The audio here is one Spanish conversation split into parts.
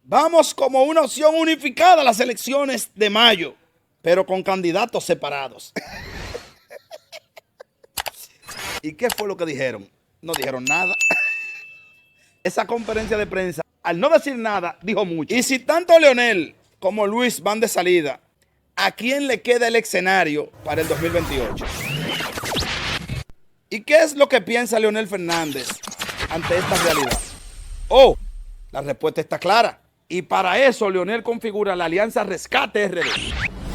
Vamos como una opción unificada a las elecciones de mayo, pero con candidatos separados. ¿Y qué fue lo que dijeron? No dijeron nada. Esa conferencia de prensa, al no decir nada, dijo mucho. Y si tanto Leonel como Luis van de salida, ¿a quién le queda el escenario para el 2028? ¿Y qué es lo que piensa Leonel Fernández ante esta realidad? Oh, la respuesta está clara. Y para eso Leonel configura la alianza Rescate RD.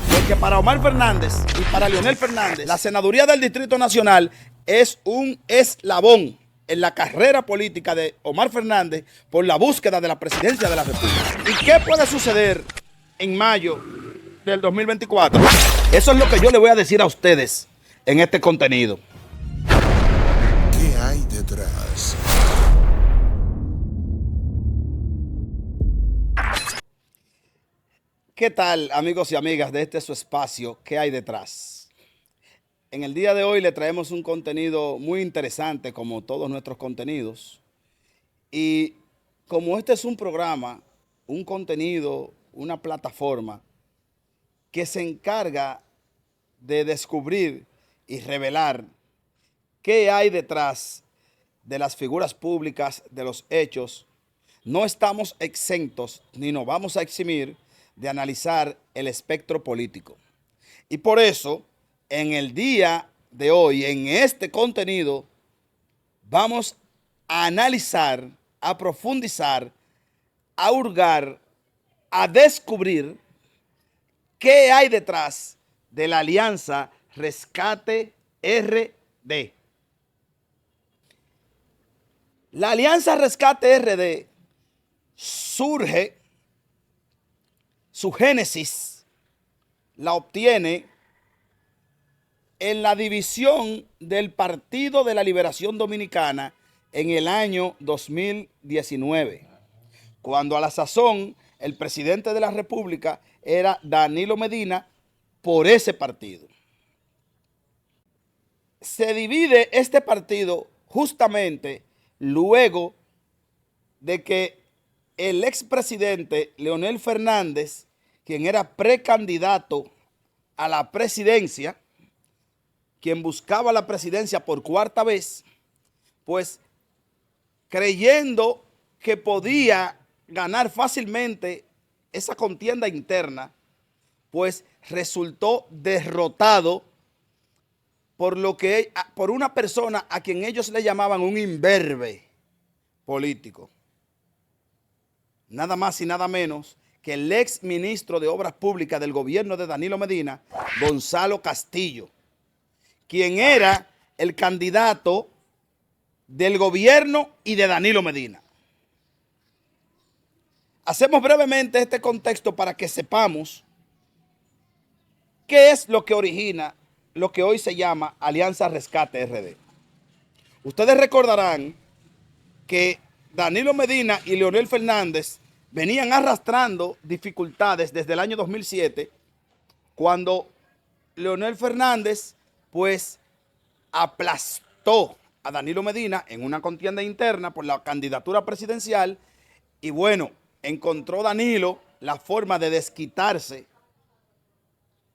Porque para Omar Fernández y para Leonel Fernández, la senaduría del Distrito Nacional es un eslabón en la carrera política de Omar Fernández por la búsqueda de la presidencia de la República. ¿Y qué puede suceder en mayo del 2024? Eso es lo que yo le voy a decir a ustedes en este contenido. ¿Qué hay detrás? ¿Qué tal, amigos y amigas de este su espacio? ¿Qué hay detrás? En el día de hoy le traemos un contenido muy interesante, como todos nuestros contenidos. Y como este es un programa, un contenido, una plataforma que se encarga de descubrir y revelar qué hay detrás de las figuras públicas, de los hechos, no estamos exentos ni nos vamos a eximir de analizar el espectro político. Y por eso, en el día de hoy, en este contenido, vamos a analizar, a profundizar, a hurgar, a descubrir qué hay detrás de la alianza Rescate RD. La alianza Rescate RD surge, su génesis la obtiene en la división del Partido de la Liberación Dominicana en el año 2019, cuando a la sazón el presidente de la República era Danilo Medina por ese partido. Se divide este partido justamente luego de que el expresidente Leonel Fernández, quien era precandidato a la presidencia, quien buscaba la presidencia por cuarta vez, pues creyendo que podía ganar fácilmente esa contienda interna, pues resultó derrotado por una persona a quien ellos le llamaban un imberbe político. Nada más y nada menos que el ex ministro de Obras Públicas del gobierno de Danilo Medina, Gonzalo Castillo, quien era el candidato del gobierno y de Danilo Medina. Hacemos brevemente este contexto para que sepamos qué es lo que origina lo que hoy se llama Alianza Rescate RD. Ustedes recordarán que Danilo Medina y Leonel Fernández venían arrastrando dificultades desde el año 2007, cuando Leonel Fernández pues aplastó a Danilo Medina en una contienda interna por la candidatura presidencial y bueno, encontró Danilo la forma de desquitarse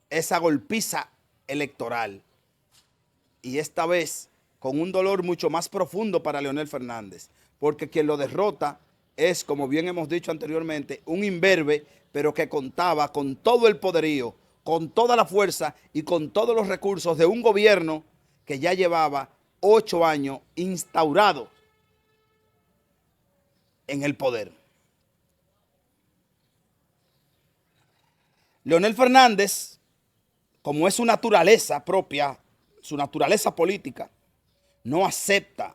esa golpiza electoral y esta vez con un dolor mucho más profundo para Leonel Fernández, porque quien lo derrota es, como bien hemos dicho anteriormente, un imberbe, pero que contaba con todo el poderío, con toda la fuerza y con todos los recursos de un gobierno que ya llevaba 8 años instaurado en el poder. Leonel Fernández, como es su naturaleza propia, su naturaleza política, no acepta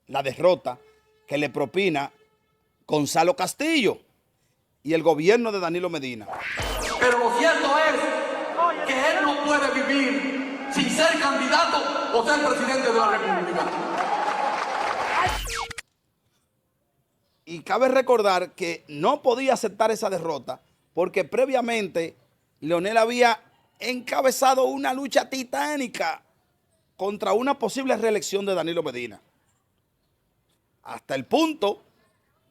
la derrota que le propina Gonzalo Castillo y el gobierno de Danilo Medina. Pero lo cierto es que él no puede vivir sin ser candidato o ser presidente de la República. Y cabe recordar que no podía aceptar esa derrota porque previamente Leonel había encabezado una lucha titánica contra una posible reelección de Danilo Medina. Hasta el punto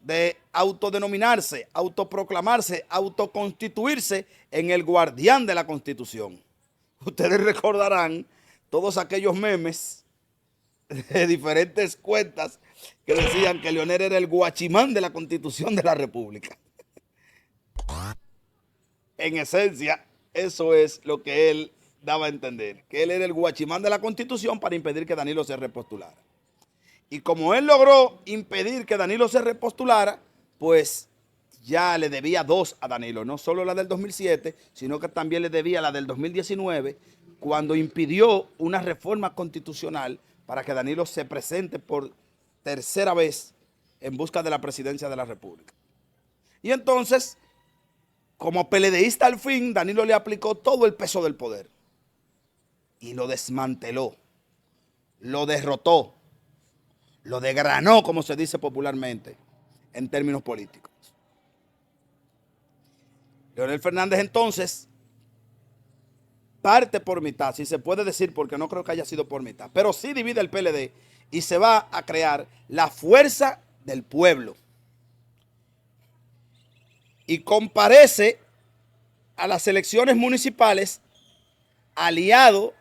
de autodenominarse, autoproclamarse, autoconstituirse en el guardián de la Constitución. Ustedes recordarán todos aquellos memes de diferentes cuentas que decían que Leonel era el guachimán de la Constitución de la República. En esencia, eso es lo que él daba a entender, que él era el guachimán de la Constitución para impedir que Danilo se repostulara. Y como él logró impedir que Danilo se repostulara, pues ya le debía dos a Danilo, no solo la del 2007, sino que también le debía la del 2019, cuando impidió una reforma constitucional para que Danilo se presente por tercera vez en busca de la presidencia de la República. Y entonces, como PLDista al fin, Danilo le aplicó todo el peso del poder y lo desmanteló, lo derrotó, lo desgranó, como se dice popularmente, en términos políticos. Leonel Fernández entonces parte por mitad, si se puede decir, porque no creo que haya sido por mitad, pero sí divide el PLD y se va a crear la fuerza del pueblo. Y comparece a las elecciones municipales aliado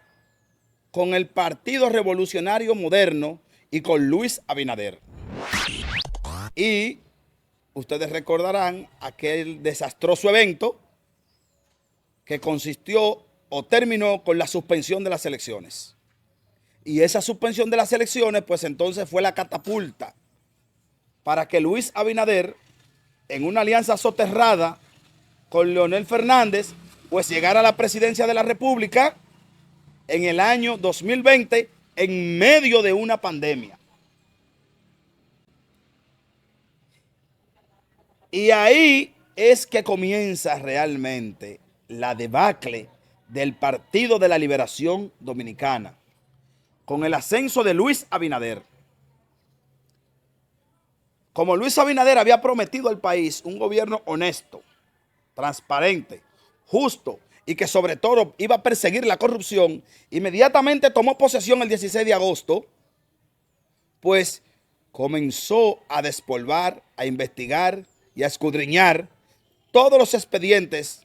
con el Partido Revolucionario Moderno y con Luis Abinader. Y ustedes recordarán aquel desastroso evento que consistió o terminó con la suspensión de las elecciones. Y esa suspensión de las elecciones, pues entonces fue la catapulta para que Luis Abinader, en una alianza soterrada con Leonel Fernández, pues llegara a la presidencia de la República en el año 2020 en medio de una pandemia. Y ahí es que comienza realmente la debacle del Partido de la Liberación Dominicana, con el ascenso de Luis Abinader. Como Luis Abinader había prometido al país un gobierno honesto, transparente, justo y que sobre todo iba a perseguir la corrupción, inmediatamente tomó posesión el 16 de agosto, pues comenzó a despolvar, a investigar y a escudriñar todos los expedientes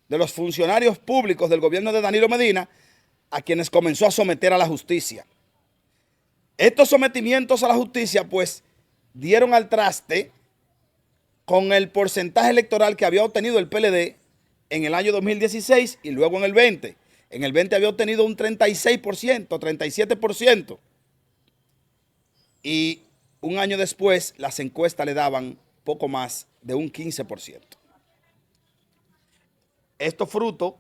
de los funcionarios públicos del gobierno de Danilo Medina, a quienes comenzó a someter a la justicia. Estos sometimientos a la justicia, pues, dieron al traste con el porcentaje electoral que había obtenido el PLD en el año 2016 y luego en el 20. En el 20 había obtenido un 36%, 37%. Y un año después, las encuestas le daban poco más de un 15%. Esto fruto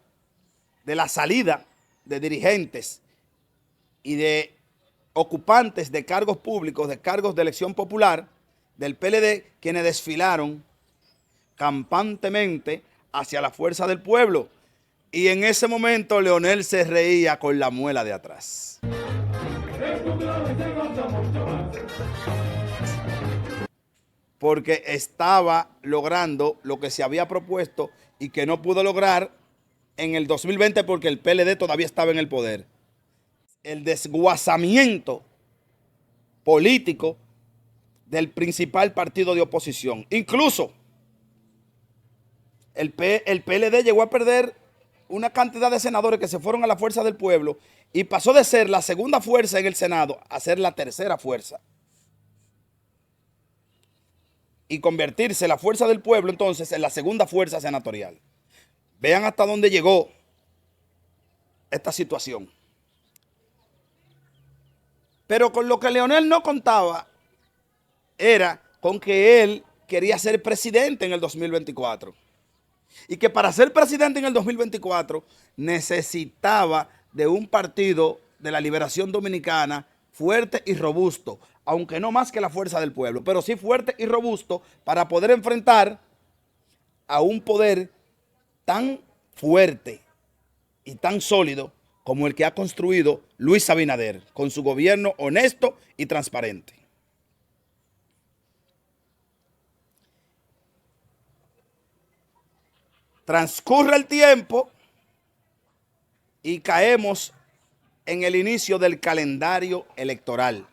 de la salida de dirigentes y de ocupantes de cargos públicos, de cargos de elección popular del PLD, quienes desfilaron campantemente hacia la fuerza del pueblo. Y en ese momento Leonel se reía con la muela de atrás. Porque estaba logrando lo que se había propuesto y que no pudo lograr en el 2020 porque el PLD todavía estaba en el poder. El desguazamiento político del principal partido de oposición. Incluso el PLD llegó a perder una cantidad de senadores que se fueron a la fuerza del pueblo y pasó de ser la segunda fuerza en el Senado a ser la tercera fuerza. Y convertirse la fuerza del pueblo entonces en la segunda fuerza senatorial. Vean hasta dónde llegó esta situación. Pero con lo que Leonel no contaba era con que él quería ser presidente en el 2024. Y que para ser presidente en el 2024 necesitaba de un partido de la liberación dominicana fuerte y robusto, aunque no más que la fuerza del pueblo, pero sí fuerte y robusto para poder enfrentar a un poder tan fuerte y tan sólido como el que ha construido Luis Abinader, con su gobierno honesto y transparente. Transcurre el tiempo y caemos en el inicio del calendario electoral.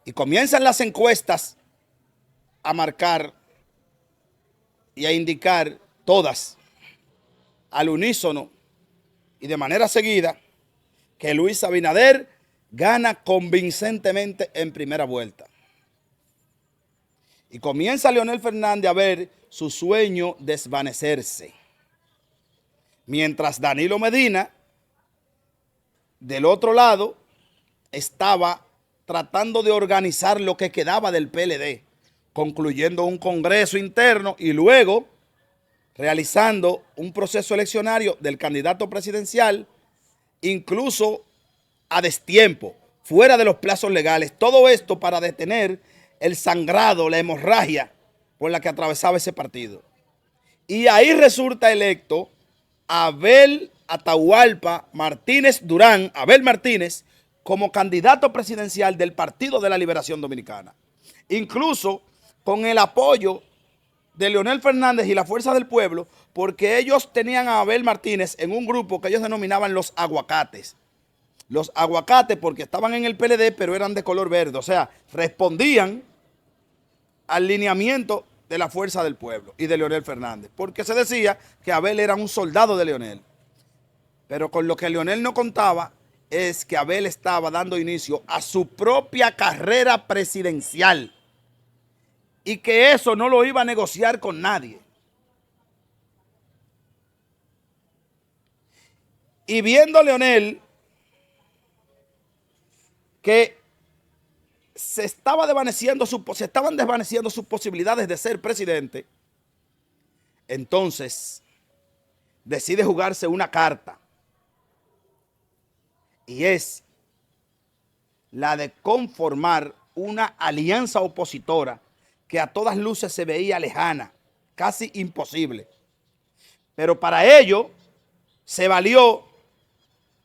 Y comienzan las encuestas a marcar y a indicar todas al unísono y de manera seguida que Luis Abinader gana convincentemente en primera vuelta. Y comienza Leonel Fernández a ver su sueño desvanecerse. Mientras Danilo Medina, del otro lado, estaba tratando de organizar lo que quedaba del PLD, concluyendo un congreso interno y luego realizando un proceso eleccionario del candidato presidencial, incluso a destiempo, fuera de los plazos legales. Todo esto para detener el sangrado, la hemorragia por la que atravesaba ese partido. Y ahí resulta electo Abel Atahualpa Martínez Durán, Abel Martínez, como candidato presidencial del Partido de la Liberación Dominicana. Incluso con el apoyo de Leonel Fernández y la Fuerza del Pueblo, porque ellos tenían a Abel Martínez en un grupo que ellos denominaban los aguacates. Los aguacates porque estaban en el PLD, pero eran de color verde. O sea, respondían al lineamiento de la Fuerza del Pueblo y de Leonel Fernández, porque se decía que Abel era un soldado de Leonel. Pero con lo que Leonel no contaba es que Abel estaba dando inicio a su propia carrera presidencial y que eso no lo iba a negociar con nadie. Y viendo Leonel que se estaban desvaneciendo sus posibilidades de ser presidente, entonces decide jugarse una carta, y es la de conformar una alianza opositora que a todas luces se veía lejana, casi imposible. Pero para ello se valió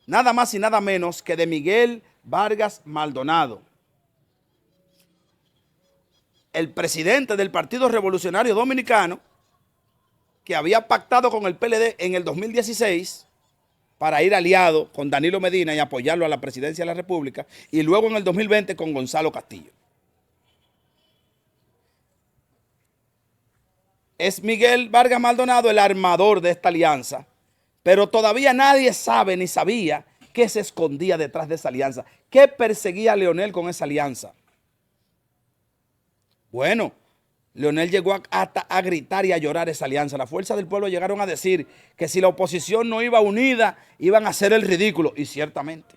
nada más y nada menos que de Miguel Vargas Maldonado, el presidente del Partido Revolucionario Dominicano, que había pactado con el PLD en el 2016 para ir aliado con Danilo Medina y apoyarlo a la presidencia de la República, y luego en el 2020 con Gonzalo Castillo. Es Miguel Vargas Maldonado el armador de esta alianza, pero todavía nadie sabe ni sabía qué se escondía detrás de esa alianza, qué perseguía a Leonel con esa alianza. Bueno, Leonel llegó hasta a gritar y a llorar esa alianza. La Fuerza del Pueblo llegaron a decir que si la oposición no iba unida, iban a hacer el ridículo. Y ciertamente,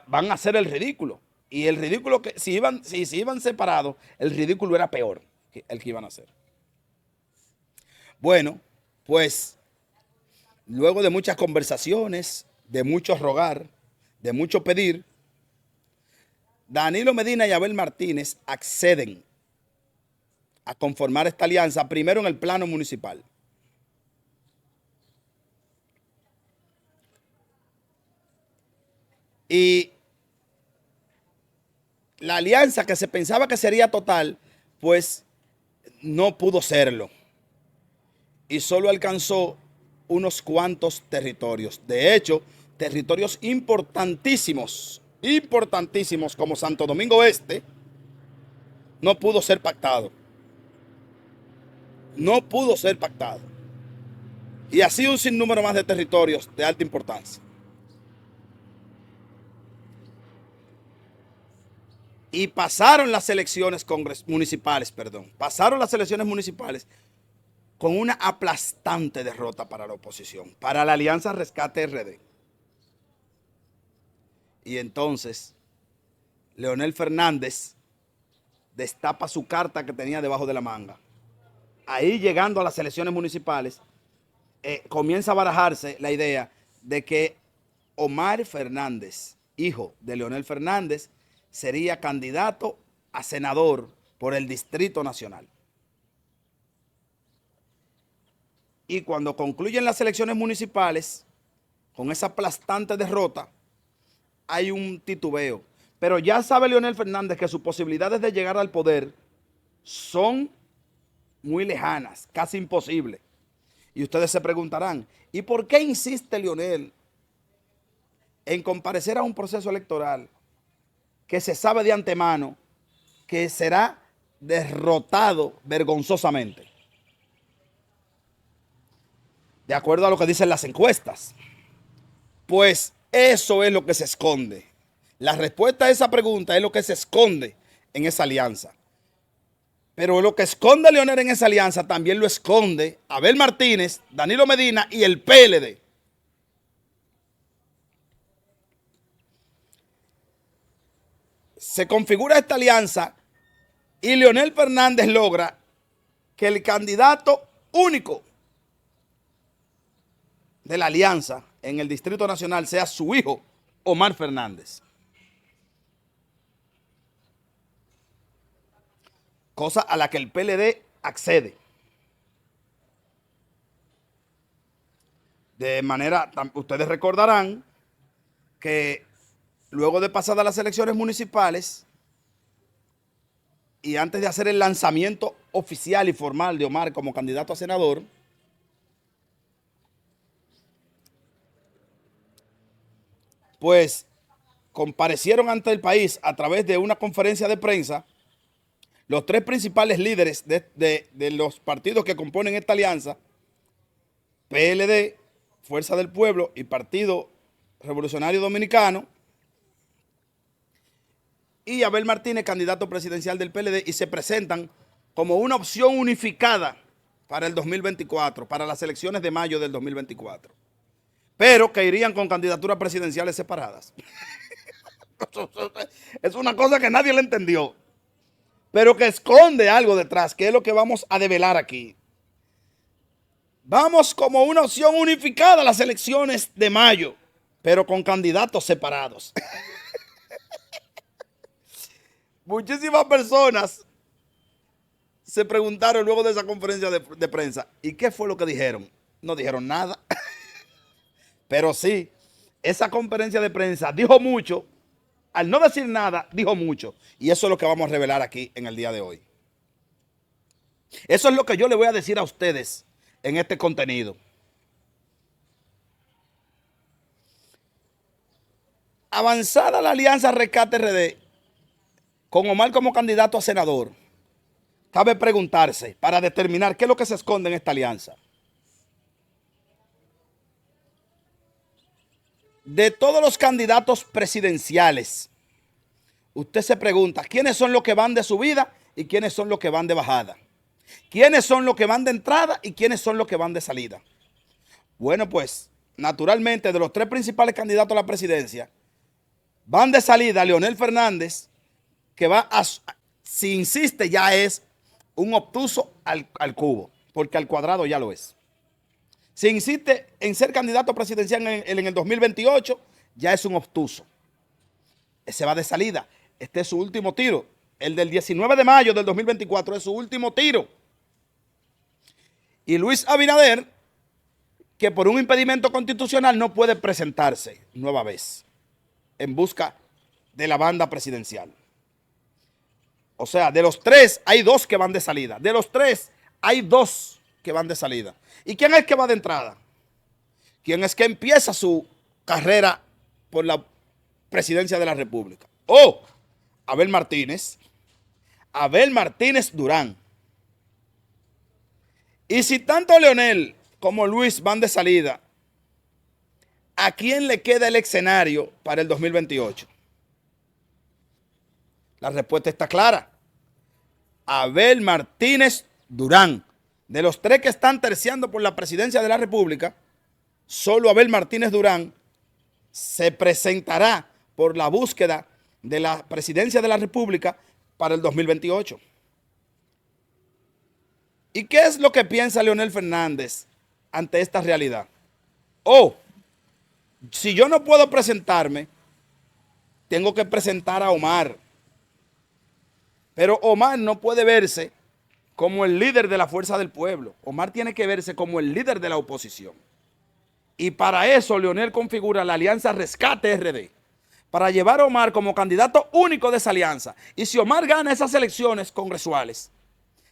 van a hacer el ridículo. Y el ridículo, que si iban separados, el ridículo era peor que el que iban a hacer. Bueno, pues, luego de muchas conversaciones, de mucho rogar, de mucho pedir, Danilo Medina y Abel Martínez acceden a conformar esta alianza, primero en el plano municipal. Y la alianza que se pensaba que sería total, pues no pudo serlo. Y solo alcanzó unos cuantos territorios. De hecho, territorios importantísimos como Santo Domingo Este, no pudo ser pactado. No pudo ser pactado. Y así un sinnúmero más de territorios de alta importancia. Y pasaron las elecciones municipales con una aplastante derrota para la oposición, para la Alianza Rescate RD. Y entonces Leonel Fernández destapa su carta que tenía debajo de la manga. Ahí, llegando a las elecciones municipales, comienza a barajarse la idea de que Omar Fernández, hijo de Leonel Fernández, sería candidato a senador por el Distrito Nacional. Y cuando concluyen las elecciones municipales, con esa aplastante derrota, hay un titubeo. Pero ya sabe Leonel Fernández que sus posibilidades de llegar al poder son muy lejanas, casi imposibles. Y ustedes se preguntarán, ¿y por qué insiste Leonel en comparecer a un proceso electoral que se sabe de antemano que será derrotado vergonzosamente. De acuerdo a lo que dicen las encuestas. Pues eso es lo que se esconde. La respuesta a esa pregunta es lo que se esconde en esa alianza. Pero lo que esconde Leonel en esa alianza también lo esconde Abel Martínez, Danilo Medina y el PLD. Se configura esta alianza y Leonel Fernández logra que el candidato único de la alianza en el Distrito Nacional sea su hijo, Omar Fernández. Cosa a la que el PLD accede. De manera, ustedes recordarán que luego de pasadas las elecciones municipales y antes de hacer el lanzamiento oficial y formal de Omar como candidato a senador, pues comparecieron ante el país a través de una conferencia de prensa los tres principales líderes de los partidos que componen esta alianza, PLD, Fuerza del Pueblo y Partido Revolucionario Dominicano, y Abel Martínez, candidato presidencial del PLD, y se presentan como una opción unificada para el 2024, para las elecciones de mayo del 2024, pero que irían con candidaturas presidenciales separadas. Es una cosa que nadie le entendió, pero que esconde algo detrás, que es lo que vamos a develar aquí. Vamos como una opción unificada a las elecciones de mayo, pero con candidatos separados. Muchísimas personas se preguntaron luego de esa conferencia de prensa, ¿y qué fue lo que dijeron? No dijeron nada. Pero sí, esa conferencia de prensa dijo mucho. Al no decir nada, dijo mucho. Y eso es lo que vamos a revelar aquí en el día de hoy. Eso es lo que yo le voy a decir a ustedes en este contenido. Avanzada la alianza Rescate RD, con Omar como candidato a senador, cabe preguntarse para determinar qué es lo que se esconde en esta alianza. De todos los candidatos presidenciales, usted se pregunta, ¿quiénes son los que van de subida y quiénes son los que van de bajada? ¿Quiénes son los que van de entrada y quiénes son los que van de salida? Bueno, pues, naturalmente, de los tres principales candidatos a la presidencia, van de salida Leonel Fernández, que va a, si insiste, ya es un obtuso al cubo, porque al cuadrado ya lo es. Si insiste en ser candidato presidencial en el 2028, ya es un obtuso. Ese va de salida. Este es su último tiro. El del 19 de mayo del 2024 es su último tiro. Y Luis Abinader, que por un impedimento constitucional no puede presentarse nueva vez en busca de la banda presidencial. O sea, de los tres hay dos que van de salida. De los tres hay dos que van de salida. ¿Y quién es que va de entrada? ¿Quién es que empieza su carrera por la presidencia de la República? Abel Martínez. Abel Martínez Durán. Y si tanto Leonel como Luis van de salida, ¿a quién le queda el escenario para el 2028? La respuesta está clara. Abel Martínez Durán. De los tres que están terciando por la presidencia de la República, solo Abel Martínez Durán se presentará por la búsqueda de la presidencia de la República para el 2028. ¿Y qué es lo que piensa Leonel Fernández ante esta realidad? Si yo no puedo presentarme, tengo que presentar a Omar. Pero Omar no puede verse como el líder de la Fuerza del Pueblo. Omar tiene que verse como el líder de la oposición. Y para eso Leonel configura la alianza Rescate RD, para llevar a Omar como candidato único de esa alianza. Y si Omar gana esas elecciones congresuales,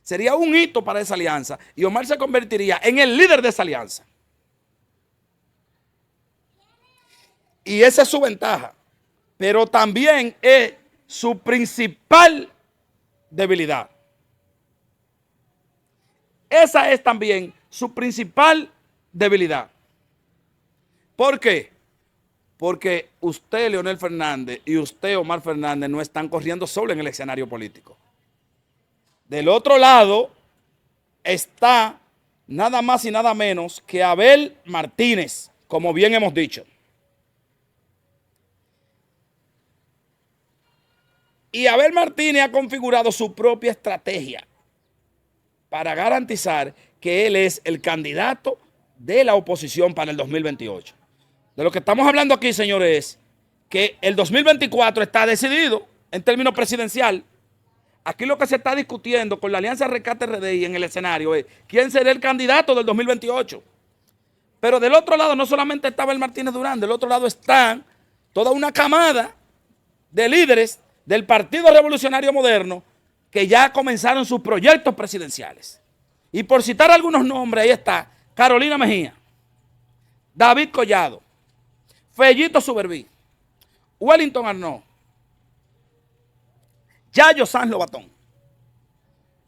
sería un hito para esa alianza y Omar se convertiría en el líder de esa alianza. Y esa es su ventaja, pero también es su principal debilidad. esa es también su principal debilidad. ¿Por qué? Porque usted, Leonel Fernández, y usted, Omar Fernández, no están corriendo solo en el escenario político. Del otro lado está nada más y nada menos que Abel Martínez, como bien hemos dicho. Y Abel Martínez ha configurado su propia estrategia para garantizar que él es el candidato de la oposición para el 2028. De lo que estamos hablando aquí, señores, es que el 2024 está decidido en términos presidencial. Aquí lo que se está discutiendo con la Alianza Rescate RDI en el escenario es quién será el candidato del 2028. Pero del otro lado no solamente está Abel Martínez Durán, del otro lado están toda una camada de líderes del Partido Revolucionario Moderno que ya comenzaron sus proyectos presidenciales. Y por citar algunos nombres, ahí está Carolina Mejía, David Collado, Fellito Suberví, Wellington Arnaud, Yayo Sanz Lobatón.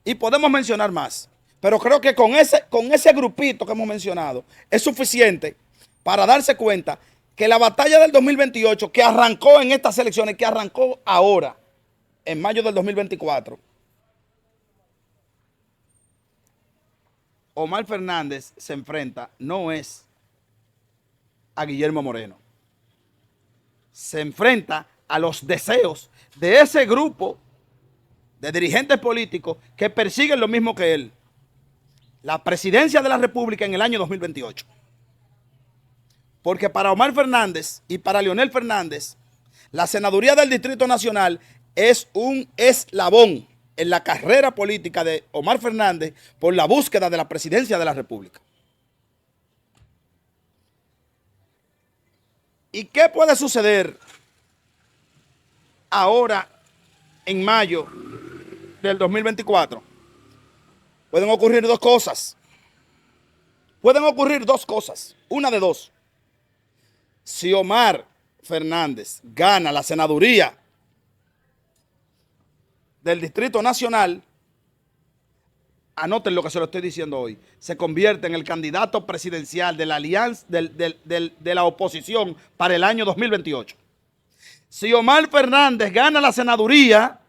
Y podemos mencionar más. Pero creo que con ese grupito que hemos mencionado es suficiente para darse cuenta que la batalla del 2028 que arrancó en estas elecciones, que arrancó ahora, en mayo del 2024, Omar Fernández se enfrenta, no es a Guillermo Moreno. Se enfrenta a los deseos de ese grupo de dirigentes políticos que persiguen lo mismo que él. La presidencia de la República en el año 2028. Porque para Omar Fernández y para Leonel Fernández, la senaduría del Distrito Nacional es un eslabón en la carrera política de Omar Fernández por la búsqueda de la presidencia de la República. ¿Y qué puede suceder ahora en mayo del 2024? Pueden ocurrir dos cosas. Pueden ocurrir dos cosas. Una de dos. Si Omar Fernández gana la senaduría del Distrito Nacional, anoten lo que se lo estoy diciendo hoy, se convierte en el candidato presidencial de la alianza de la oposición para el año 2028. Si Omar Fernández gana la senaduría,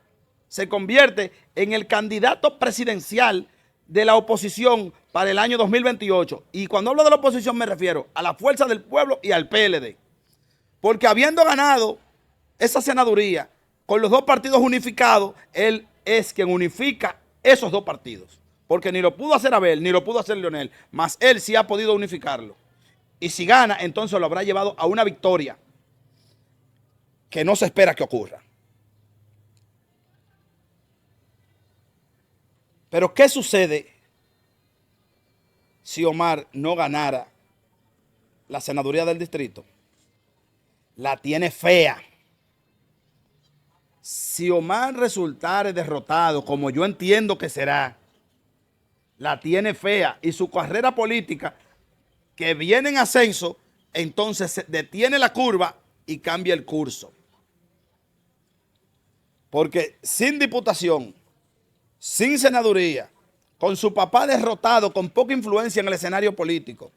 se convierte en el candidato presidencial de la oposición para el año 2028. Y cuando hablo de la oposición me refiero a la Fuerza del Pueblo y al PLD. Porque habiendo ganado esa senaduría con los dos partidos unificados, él es quien unifica esos dos partidos. Porque ni lo pudo hacer Abel, ni lo pudo hacer Leonel, mas él sí ha podido unificarlo. Y si gana, entonces lo habrá llevado a una victoria que no se espera que ocurra. Pero ¿qué sucede si Omar no ganara la senaduría del distrito? La tiene fea. Si Omar resultare derrotado, como yo entiendo que será, la tiene fea. Y su carrera política, que viene en ascenso, entonces se detiene la curva y cambia el curso. Porque sin diputación, sin senaduría, con su papá derrotado, con poca influencia en el escenario político,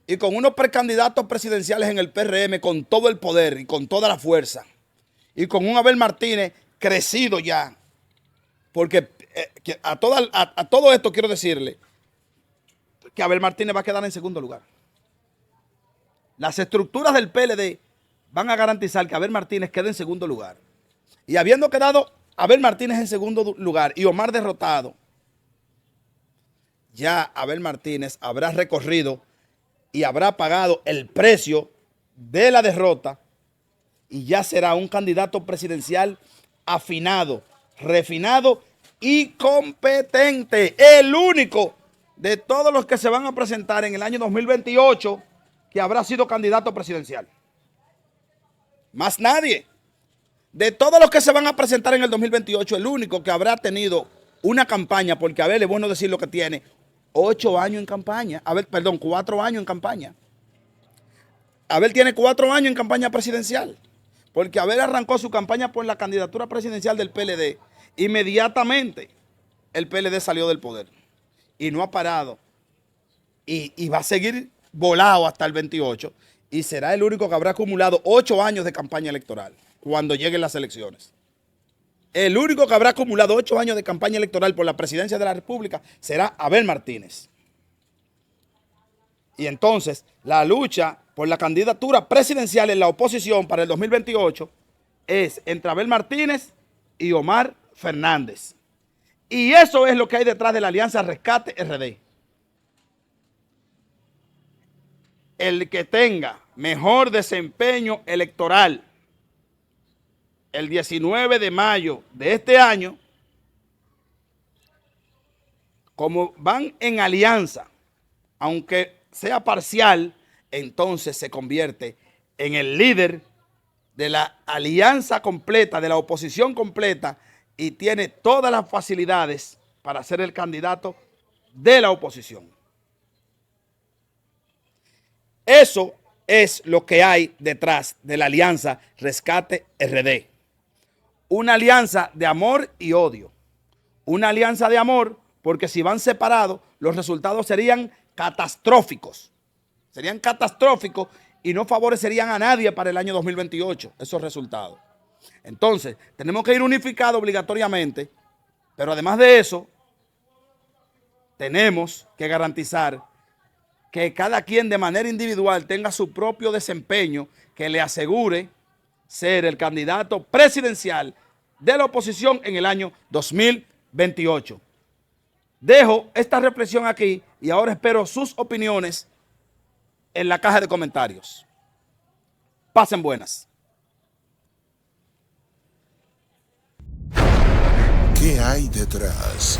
y con unos precandidatos presidenciales en el PRM con todo el poder y con toda la fuerza, y con un Abel Martínez crecido ya, porque a todo esto quiero decirle que Abel Martínez va a quedar en segundo lugar. Las estructuras del PLD van a garantizar que Abel Martínez quede en segundo lugar. Y habiendo quedado Abel Martínez en segundo lugar y Omar derrotado, ya Abel Martínez habrá recorrido y habrá pagado el precio de la derrota y ya será un candidato presidencial afinado, refinado y competente. El único de todos los que se van a presentar en el año 2028 que habrá sido candidato presidencial. Más nadie. De todos los que se van a presentar en el 2028, el único que habrá tenido una campaña, porque Abel es bueno decir lo que tiene, 8 años en campaña. Abel, perdón, 4 años en campaña. Abel tiene 4 años en campaña presidencial. Porque Abel arrancó su campaña por la candidatura presidencial del PLD Inmediatamente el PLD salió del poder y no ha parado y va a seguir volado hasta el 28 y será el único que habrá acumulado 8 años de campaña electoral cuando lleguen las elecciones. El único que habrá acumulado 8 años de campaña electoral por la presidencia de la República será Abel Martínez. Y entonces la lucha por la candidatura presidencial en la oposición para el 2028 es entre Abel Martínez y Omar Fernández. Y eso es lo que hay detrás de la Alianza Rescate RD. El que tenga mejor desempeño electoral el 19 de mayo de este año, como van en alianza, aunque sea parcial, entonces se convierte en el líder de la alianza completa, de la oposición completa, y tiene todas las facilidades para ser el candidato de la oposición. Eso es lo que hay detrás de la Alianza Rescate RD. Una alianza de amor y odio. Una alianza de amor porque si van separados, los resultados serían catastróficos. Serían catastróficos y no favorecerían a nadie para el año 2028, esos resultados. Entonces, tenemos que ir unificados obligatoriamente, pero además de eso, tenemos que garantizar que cada quien de manera individual tenga su propio desempeño que le asegure ser el candidato presidencial de la oposición en el año 2028. Dejo esta reflexión aquí y ahora espero sus opiniones en la caja de comentarios. Pasen buenas. ¿Qué hay detrás?